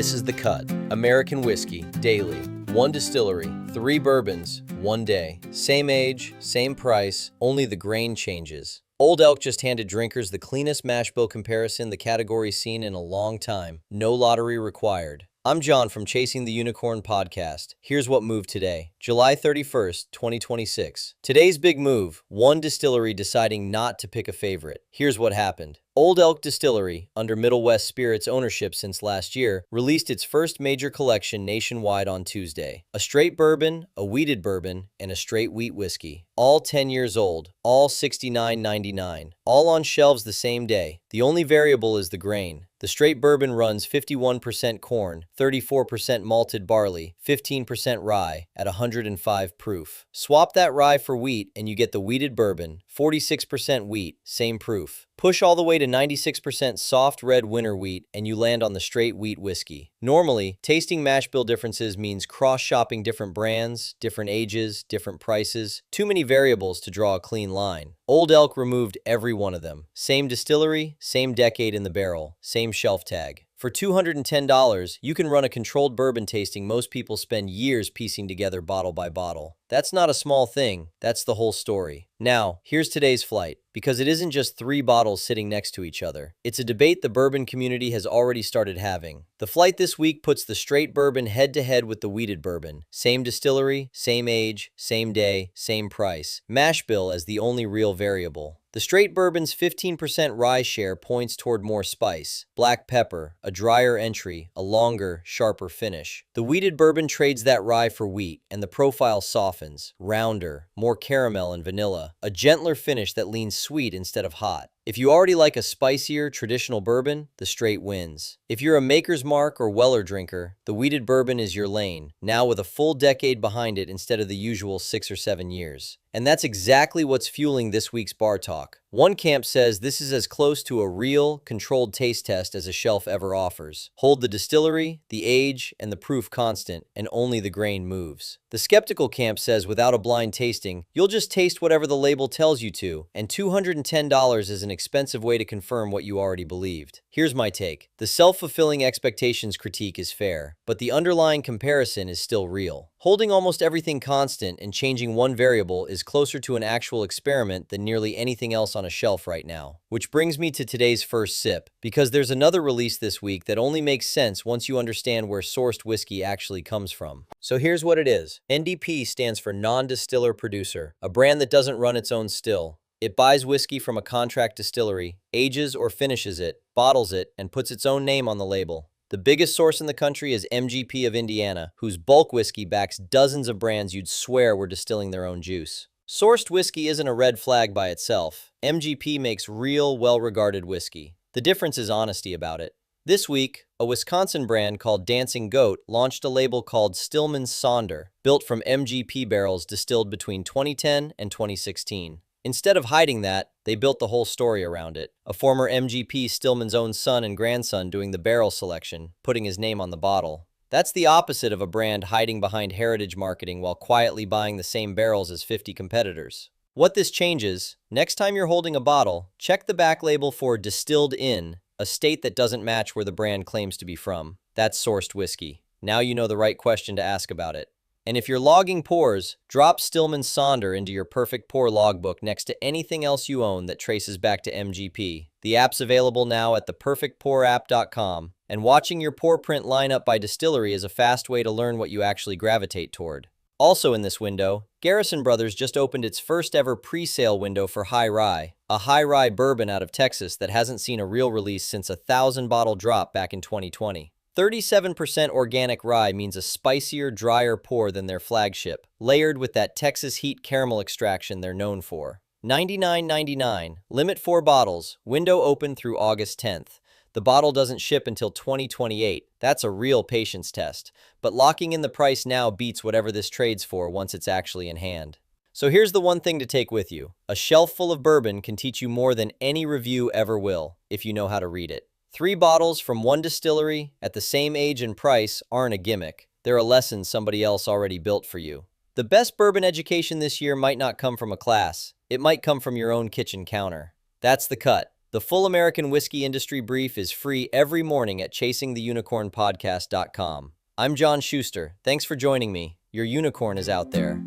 This is The Cut. American whiskey, daily. One distillery, 3 bourbons, 1 day. Same age, same price, only the grain changes. Old Elk just handed drinkers the cleanest mash bill comparison the category's seen in a long time. No lottery required. I'm John from Chasing the Unicorn podcast. Here's what moved today, July 31st, 2026. Today's big move, one distillery deciding not to pick a favorite. Here's what happened. Old Elk Distillery, under Middle West Spirits ownership since last year, released its first major collection nationwide on Tuesday. A straight bourbon, a wheated bourbon, and a straight wheat whiskey. All 10 years old, all $69.99. All on shelves the same day. The only variable is the grain. The straight bourbon runs 51% corn, 34% malted barley, 15% rye, at 105 proof. Swap that rye for wheat and you get the wheated bourbon, 46% wheat, same proof. Push all the way to 96% soft red winter wheat and you land on the straight wheat whiskey. Normally, tasting mash bill differences means cross-shopping different brands, different ages, different prices. Too many variables to draw a clean line. Old Elk removed every one of them. Same distillery, same decade in the barrel, same shelf tag. For $210, you can run a controlled bourbon tasting most people spend years piecing together bottle by bottle. That's not a small thing, that's the whole story. Now, here's today's flight, because it isn't just 3 bottles sitting next to each other. It's a debate the bourbon community has already started having. The flight this week puts the straight bourbon head-to-head with the wheated bourbon. Same distillery, same age, same day, same price. Mash bill as the only real variable. The straight bourbon's 15% rye share points toward more spice, black pepper, a drier entry, a longer, sharper finish. The wheated bourbon trades that rye for wheat, and the profile softens, rounder, more caramel and vanilla, a gentler finish that leans sweet instead of hot. If you already like a spicier, traditional bourbon, the straight wins. If you're a Maker's Mark or Weller drinker, the wheated bourbon is your lane, now with a full decade behind it instead of the usual 6 or 7 years. And that's exactly what's fueling this week's bar talk. One camp says this is as close to a real, controlled taste test as a shelf ever offers. Hold the distillery, the age, and the proof constant, and only the grain moves. The skeptical camp says without a blind tasting, you'll just taste whatever the label tells you to, and $210 is an expensive way to confirm what you already believed. Here's my take. The self-fulfilling expectations critique is fair, but the underlying comparison is still real. Holding almost everything constant and changing one variable is closer to an actual experiment than nearly anything else on a shelf right now. Which brings me to today's first sip, because there's another release this week that only makes sense once you understand where sourced whiskey actually comes from. So here's what it is. NDP stands for non-distiller producer, a brand that doesn't run its own still. It buys whiskey from a contract distillery, ages or finishes it, bottles it, and puts its own name on the label. The biggest source in the country is MGP of Indiana, whose bulk whiskey backs dozens of brands you'd swear were distilling their own juice. Sourced whiskey isn't a red flag by itself. MGP makes real, well-regarded whiskey. The difference is honesty about it. This week, a Wisconsin brand called Dancing Goat launched a label called Stillman Sonder, built from MGP barrels distilled between 2010 and 2016. Instead of hiding that, they built the whole story around it. A former MGP Stillman's own son and grandson doing the barrel selection, putting his name on the bottle. That's the opposite of a brand hiding behind heritage marketing while quietly buying the same barrels as 50 competitors. What this changes, next time you're holding a bottle, check the back label for distilled in, a state that doesn't match where the brand claims to be from. That's sourced whiskey. Now you know the right question to ask about it. And if you're logging pours, drop Stillman Sonder into your perfect pour logbook next to anything else you own that traces back to MGP. The app's available now at theperfectpourapp.com, and watching your pour print line up by distillery is a fast way to learn what you actually gravitate toward. Also in this window, Garrison Brothers just opened its first ever pre-sale window for Hye Rye, a Hye Rye bourbon out of Texas that hasn't seen a real release since a 1,000-bottle drop back in 2020. 37% organic rye means a spicier, drier pour than their flagship, layered with that Texas heat caramel extraction they're known for. $99.99, limit 4 bottles, window open through August 10th. The bottle doesn't ship until 2028. That's a real patience test. But locking in the price now beats whatever this trades for once it's actually in hand. So here's the one thing to take with you. A shelf full of bourbon can teach you more than any review ever will, if you know how to read it. 3 bottles from one distillery at the same age and price aren't a gimmick. They're a lesson somebody else already built for you. The best bourbon education this year might not come from a class. It might come from your own kitchen counter. That's The Cut. The full American Whiskey Industry Brief is free every morning at chasingtheunicornpodcast.com. I'm John Schuster. Thanks for joining me. Your unicorn is out there.